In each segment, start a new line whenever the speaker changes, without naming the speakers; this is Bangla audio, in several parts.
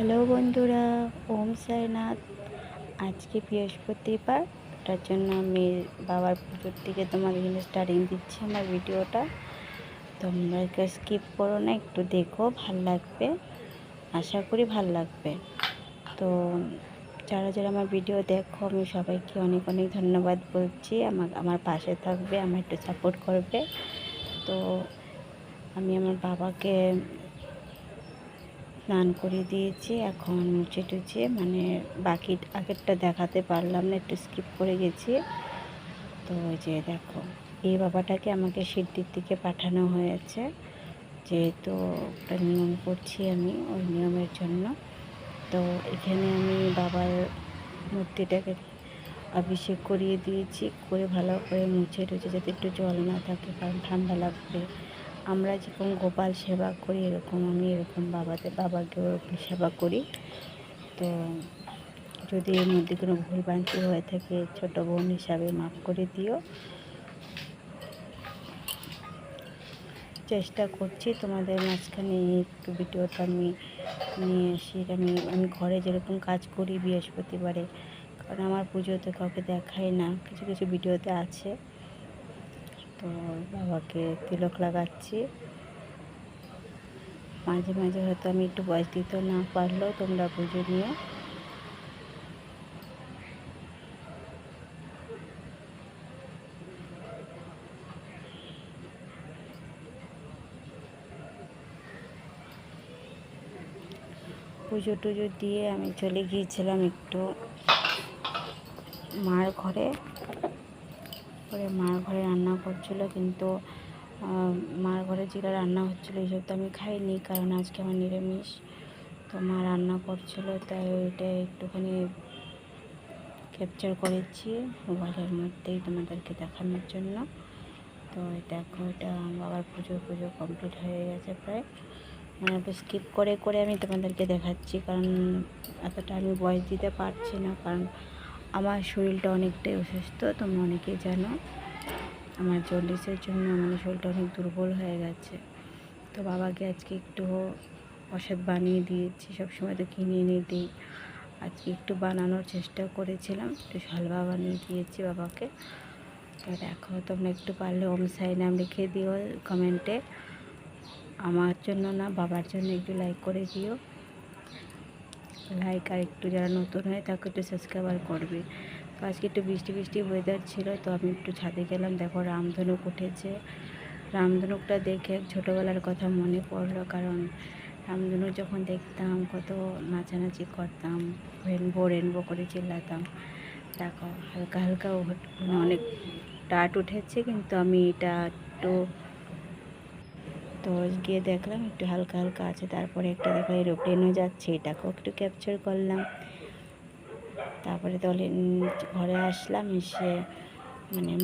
হ্যালো বন্ধুরা, ওম সাইনাথ। আজকে বৃহস্পতিবার, তার জন্য আমি বাবার পুজোর থেকে তোমাদের জন্য স্টার্টিং দিচ্ছি আমার ভিডিওটা। তোমরা স্কিপ করো না, একটু দেখো, ভাল লাগবে, আশা করি ভাল লাগবে। তো যারা যারা আমার ভিডিও দেখো, আমি সবাইকে অনেক অনেক ধন্যবাদ বলছি। আমার পাশে থাকবে, আমার একটু সাপোর্ট করবে। তো আমি আমার বাবাকে স্নান করে দিয়েছি, এখন মুছে টুছে বাকি আগেরটা দেখাতে পারলাম না, একটু স্কিপ করে গেছি। তো ওই যে দেখো, এই বাবাটাকে আমাকে সিদ্ধির দিকে পাঠানো হয়েছে, যেহেতু একটা নিয়ম করছি আমি, ওই নিয়মের জন্য। তো এখানে আমি বাবার মূর্তিটাকে অভিষেক করিয়ে দিয়েছি, করে ভালো করে মুছে টুছে, যাতে একটু জল না থাকে, কারণ ঠান্ডা লাগবে। আমরা যেরকম গোপাল সেবা করি, আমি এরকম বাবাকেও এরকম সেবা করি। তো যদি এর মধ্যে কোনো ভুলভ্রান্তি হয়ে থাকে, ছোটো বোন হিসাবে মাফ করে দিও। চেষ্টা করছি তোমাদের মাঝখানে একটু ভিডিওটা আমি নিয়ে আসি। আমি ঘরে যেরকম কাজ করি বৃহস্পতিবারে, কারণ আমার পুজোতে কাউকে দেখাই না, কিছু কিছু ভিডিওতে আছে। তো বাবাকে তিলক লাগাচ্ছি। মাঝে মাঝে হয়তো আমি একটু বয়স দিতে না পারলেও তোমরা বুঝে নিও। পুজো টুজো দিয়ে আমি চলে গিয়েছিলাম একটু মার ঘরে। মার ঘরে রান্না করছিলো, কিন্তু মার ঘরে যেটা রান্না হচ্ছিলো এইসব তো আমি খাইনি, কারণ আজকে আমার নিরামিষ। তো মা রান্না করছিলো, তাই ওইটা একটুখানি ক্যাপচার করেছি মোবাইলের মধ্যেই তোমাদেরকে দেখানোর জন্য। তো দেখো, এটা বাবার পুজো কমপ্লিট হয়ে গেছে প্রায়। একটু স্কিপ করে করে আমি তোমাদেরকে দেখাচ্ছি, কারণ এতটা আমি ভয়েস দিতে পারছি না, কারণ আমার শরীরটা অনেকটাই অসুস্থ, তোমরা অনেকেই জানো। আমার জন্ডিসের জন্য শরীরটা অনেক দুর্বল হয়ে গেছে। তো বাবাকে আজকে একটু প্রসাদ বানিয়ে দিয়েছি, সবসময় তো কিনে এনে দিই, আজকে একটু বানানোর চেষ্টা করেছিলাম, একটু হালুয়া বানিয়ে দিয়েছি বাবাকে। তো দেখো, তোমরা একটু পারলে ওম সাই নাম লিখে দিও কমেন্টে, আমার জন্য না, বাবার জন্য একটু লাইক করে দিও। লাইক, আর একটু যারা নতুন হয় তাকে একটু সাবস্ক্রাইবার করবে। তো আজকে একটু বৃষ্টি বৃষ্টি ওয়েদার ছিল, তো আমি একটু ছাদে গেলাম। দেখো, রামধনুক উঠেছে। রামধনুকটা দেখে ছোটোবেলার কথা মনে পড়লো, কারণ রামধনুক যখন দেখতাম কত নাচানাচি করতাম, রেনবো করে চিল্লাতাম। দেখো, হালকা হালকা অনেক টাট উঠেছে, কিন্তু আমি এটা একটু তো গিয়ে দেখলাম একটু হালকা হালকা আছে। তারপরে একটা দেখো এরোপ্লেনও যাচ্ছে, এটাকেও একটু ক্যাপচার করলাম। তারপরে দলে ঘরে আসলাম, এসে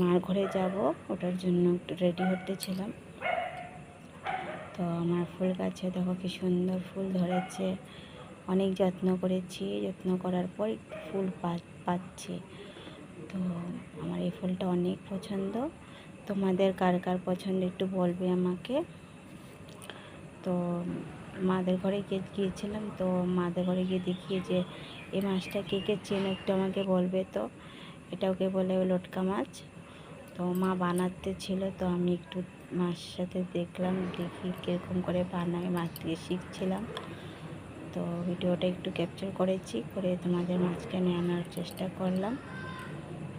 মার ঘরে যাব, ওটার জন্য একটু রেডি হতেছিলাম। তো আমার ফুল গাছে দেখো কি সুন্দর ফুল ধরেছে, অনেক যত্ন করেছি, যত্ন করার পর ফুল পাচ্ছি। তো আমার এই ফুলটা অনেক পছন্দ। তোমাদের কার কার পছন্দ একটু বলবে আমাকে। তো মাদের ঘরে গিয়েছিলাম, তো মাদের ঘরে গিয়ে দেখি যে এই মাছটা কে কে চেনে একটু আমাকে বলবে। তো এটা ওকে বলে লটকা মাছ। তো মা বানাতে ছিল, তো আমি একটু মার সাথে দেখলাম, দেখি কীরকম করে বানায়, মাছ দিয়ে শিখছিলাম। তো ভিডিওটা একটু ক্যাপচার করেছি, করে তোমাদের মাঝখানে আনার চেষ্টা করলাম।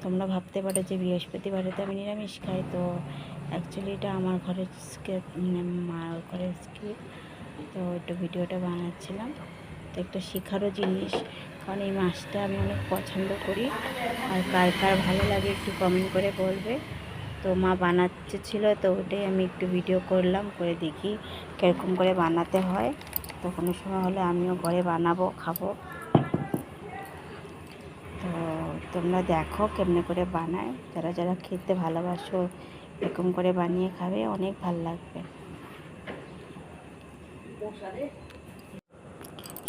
তোমরা ভাবতে পারো যে বৃহস্পতিবারে তো আমি নিরামিষ খাই, তো অ্যাকচুয়ালি এটা আমার ঘরের স্ক্রিপ, মার ঘরের স্ক্রিপ্ট। তো একটু ভিডিওটা বানাচ্ছিলাম। তো একটা শেখারও জিনিস, কারণ এই মাছটা আমি অনেক পছন্দ করি। আর কার কার ভালো লাগে একটু কমেন্ট করে বলবে। তো মা বানাচ্ছে ছিল, তো ওটাই আমি একটু ভিডিও করলাম, করে দেখি কীরকম করে বানাতে হয়। তো কোনো সময় হলে আমিও ঘরে বানাবো, খাবো। তো তোমরা দেখো কেমনে করে বানায়, যারা যারা খেতে ভালোবাসো এরকম করে বানিয়ে খাবে, অনেক ভালো লাগবে।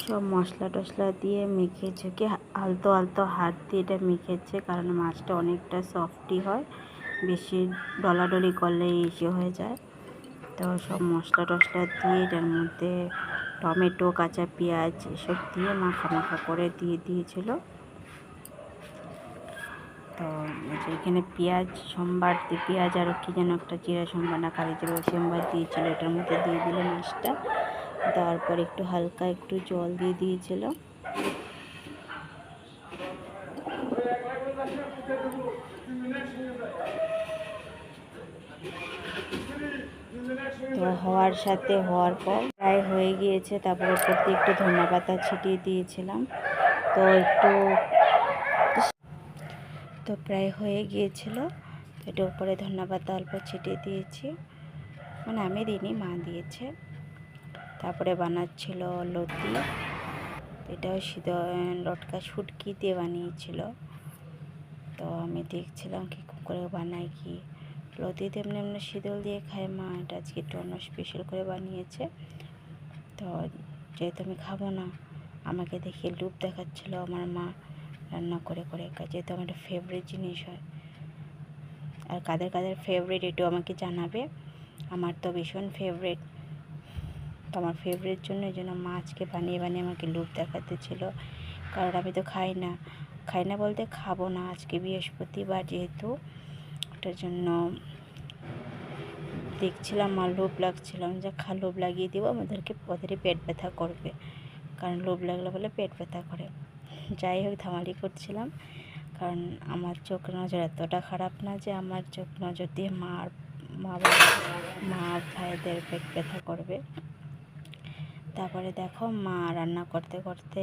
সব মশলা টশলা দিয়ে মেখেছে, কি আলতো আলতো হাত দিয়ে এটা মেখেছে, কারণ মাছটা অনেকটা সফটই হয়, বেশি ডলাডলি করলে ইসে হয়ে যায়। তো সব মশলা টশলা দিয়ে এটার মধ্যে টমেটো, কাঁচা পেঁয়াজ এসব দিয়ে মাখা মাখা করে দিয়ে দিয়েছিল। তো এখানে পেঁয়াজ সম্বার দিয়ে, পেঁয়াজ আর কি যেন একটা জিরা সম্বার না কারি জিরা সম্বার দিয়েছিল, এটার মধ্যে দিয়ে দিল মাছটা। তারপর একটু হালকা একটু জল দিয়ে দিয়েছিল। তো হওয়ার পর প্রায় হয়ে গিয়েছে। তারপরে উপর দিয়ে একটু ধনিয়া পাতা ছিটিয়ে দিয়েছিলাম। তো প্রায় হয়ে গিয়েছিল। এটা উপরে ধনিয়া পাতা অল্প ছিটিয়ে দিয়েছি, মানে আমি দিইনি, মা দিয়েছে। তারপরে বানাচ্ছিল লতি, এটাও লটকা শুটকি দিয়ে বানিয়েছিল। তো আমি দেখছিলাম কী করে বানায়, কি লতিতে এমনি এমনি শীতল দিয়ে খায় মা, এটা আজকে একটু অন্য স্পেশাল করে বানিয়েছে। তো যেহেতু আমি খাবো না, আমাকে দেখে লুপ দেখাচ্ছিল আমার মা রান্না করে করে, যেহেতু আমার একটা ফেভারিট জিনিস হয়। আর কাদের কাদের ফেভারিট এটাও আমাকে জানাবে। আমার তো ভীষণ ফেভারিট। তো আমার ফেভারিট জন্য এই জন্য মা আজকে বানিয়ে বানিয়ে আমাকে লুপ দেখাতে ছিল। কারণ আমি তো খাই না বলতে খাবো না, আজকে বৃহস্পতিবার যেহেতু, ওটার জন্য দেখছিলাম মা লোভ লাগছিলাম যে লোভ লাগিয়ে দেবো, ওদেরই পেট ব্যথা করবে, কারণ লোভ লাগলে বলে পেট ব্যথা করে। যাই হোক, ধামালি করছিলাম, কারণ আমার চোখ নজর এতটা খারাপ না যে আমার চোখ নজর দিয়ে মা ভাইদের পেট ব্যথা করবে। তারপরে দেখো মা রান্না করতে করতে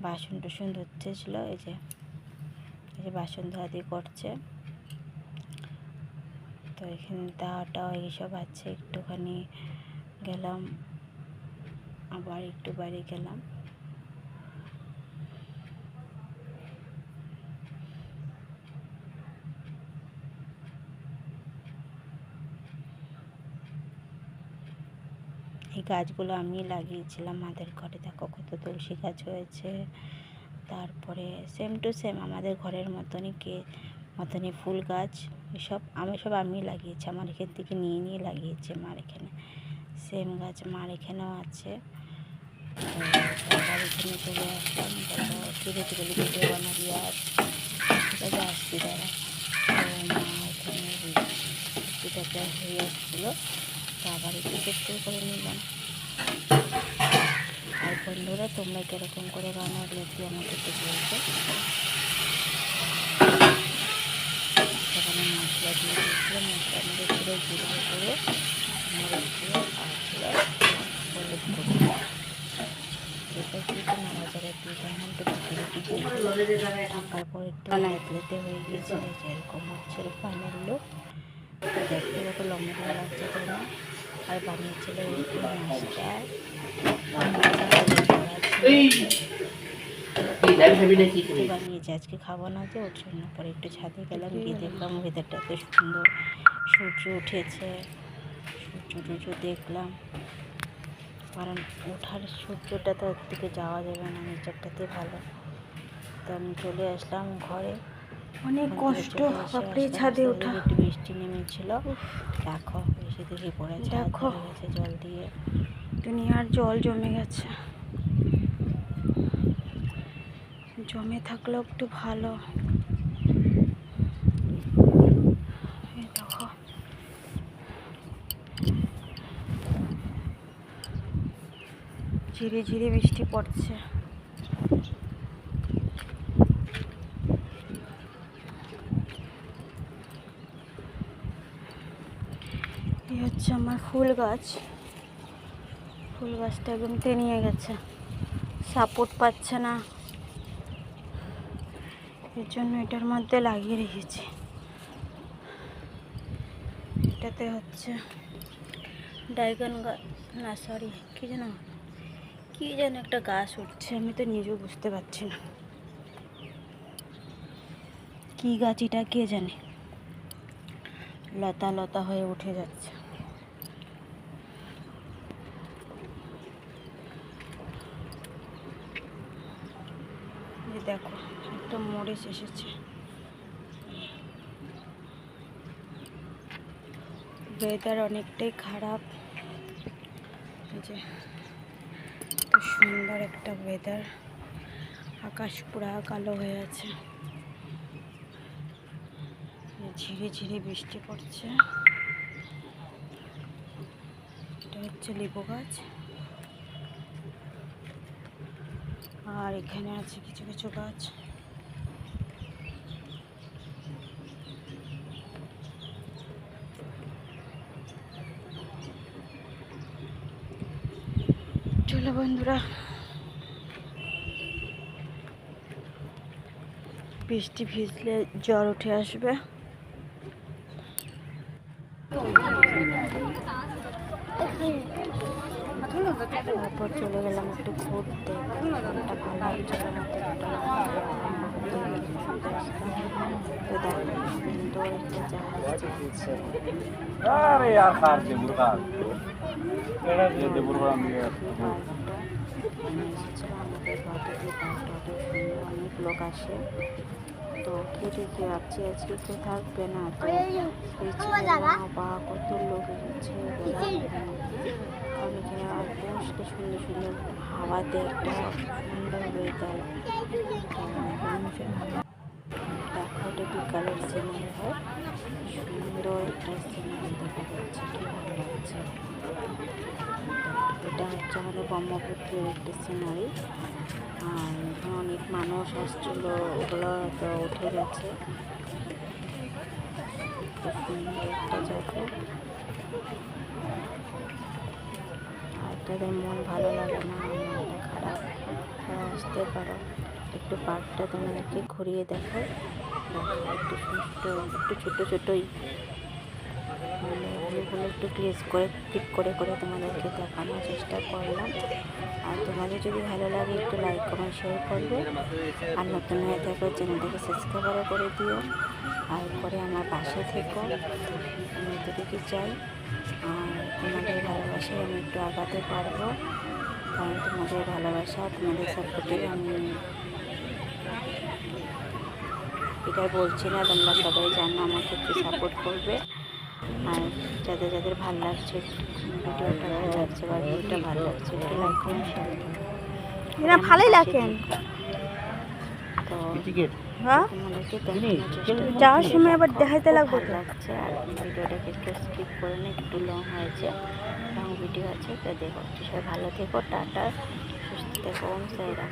বাসন টুসন ধুচ্ছিল, এই যে বাসন ধোয়াধুয়ি করছে। তো এখানে দাওয়াটা এইসব আছে, একটুখানি গেলাম, আবার একটু বাড়ি গেলাম। এই গাছগুলো আমি লাগিয়েছিলাম আমাদের ঘরে, দেখো কত তুলসী গাছ হয়েছে। তারপরে সেম টু সেম আমাদের ঘরের মতনই ফুল গাছ, এসব আমি লাগিয়েছি, আমার এখান থেকে নিয়ে লাগিয়েছি মার এখানে। সেম গাছ মার এখানেও আছে। আবার এখানে চলে আসলাম, ধীরে ধীরে ভিডিও বানাবি আর ঠিক আছে, আসছি দাঁড়া। তো মা এখানে সবজিটা হয়ে আসছিলো, তো আবার একটু চেষ্টা করে নিলাম। আর বন্ধুরা, তোমরা কীরকম করে রান্না লতি আমাকে একটু বলবে। সেখানে মশলা দিয়ে দিয়েছিলাম, মশলার মধ্যে ছিল জিরা গুঁড়ো, মরিচ গুঁড়ো আর ছিল হলুদ গুঁড়ো। এটা দিয়ে নাড়াচাড়া দিয়ে তখন একটু ঢাকার পর একটু প্লেতে হয়ে গিয়েছিল, যেরকম হচ্ছে পানের লোক দেখতে কত লম্বা লাগছে তাই না। আর বানিয়েছিল মাছটা বানিয়েছি, আজকে খাবো না যে ওর জন্য। পরে একটু ছাদে গেলাম, গিয়ে দেখলাম ওয়েদারটা এত সুন্দর, সূর্য উঠেছে, সূর্য দেখলাম। কারণ ওঠার সূর্যটা তো ওর দিকে যাওয়া যাবে না, নিচেরটাতে ভালো। তো আমি চলে আসলাম ঘরে, অনেক কষ্ট ছাদে ওঠা। একটু বৃষ্টি নেমেছিল, দেখো বেশি দেখে পড়ে দেখো গেছে জল দিয়ে, দুনিয়ার জল জমে গেছে। জমে থাকলেও একটু ভালো। দেখো ঝিরি ঝিরি বৃষ্টি পড়ছে। এই হচ্ছে আমার ফুল গাছটা একদম টেনিয়ে গেছে, সাপোর্ট পাচ্ছে না, এর জন্য এটার মধ্যে লাগিয়ে রেখেছি। এটাতে হচ্ছে ড্রাগন গাছ না, সরি কী যেন একটা গাছ উঠছে, আমি তো নিজেও বুঝতে পারছি না কী গাছ এটা, কে জানে, লতা লতা হয়ে উঠে যাচ্ছে। দেখো একটা মরিচ এসেছে, ওয়েদার অনেকটাই খারাপ, যে সুন্দর একটা ওয়েদার, আকাশ পুরা কালো হয়ে আছে, ঝিরে ঝিরে বৃষ্টি পড়ছে। এটা হচ্ছে লেবু গাছ, আর এখানে আছে কিছু কিছু গাছ। চলো বন্ধুরা, বৃষ্টি ভিজলে জ্বর উঠে আসবে। তারপর চলে গেলাম একটু ঘুরতে, মনটা ভালো লাগছিল না, সুন্দর একটা জাহাজ যাচ্ছে। অনেক লোক আসে, তো খেতে কি ভাবছি আজকে কেউ থাকবে না, তো বা কত লোক এসেছে। অনেকে আর বসতে সুন্দর সুন্দর হাওয়াতে একটা সুন্দর ওয়েদার। দেখো এটা বিকালের সিনারি হয়, সুন্দর একটা সিনারি দেখা যাচ্ছে, কি ভালো লাগছে। এটা হচ্ছে আমাদের ব্রহ্মপুত্রের একটা সিনারি, আর এখানে অনেক মানুষ আসছিল, ওগুলো তো উঠে গেছে। খুব সুন্দর একটা জায়গা। আর তাদের মন ভালো লাগে না, মনটা খারাপ, তারা আসতে পারো, একটু পার্কটা তোমাদেরকে ঘুরিয়ে দেখো। একটু একটু ছোটো ছোটোই মানে ওগুলো একটু ক্লিক করে তোমাদেরকে দেখানোর চেষ্টা করলাম। আর তোমাদের যদি ভালো লাগে একটু লাইক কমেন্ট শেয়ার করবে, আর নতুন হয়ে থাকো চ্যানেলটাকে সাবস্ক্রাইব করে দিও, আর পরে আমার পাশে থেকো, আমি এতটুকু চাই। আর তোমাদের ভালোবাসায় আমি একটু আগাতে পারবো, কারণ তোমাদের ভালোবাসা, তোমাদের সাপোর্টে আমি এটাই বলছি না, তোমরা সবাই জানো আমাকে একটু সাপোর্ট করবে। আর যাদের যাদের ভালো লাগছে ভিডিওটা, ভালো লাগছে বা ভিডিওটা ভালো লাগছে, একটু লাইক করুন, শেয়ার করুন।
এটা ভালোই লাগেন।
তো
হ্যাঁ, যাওয়ার সময় আবার দেখাইতে লাগবে।
ভালো লাগছে, আর ভিডিওটাকে একটু স্কিপ করে না, একটু লং হয়েছে, লং ভিডিও আছে, তো দেখো। সবাই ভালো থেকো, টাটা, সুস্থ থেকো, ওম সাইরাম।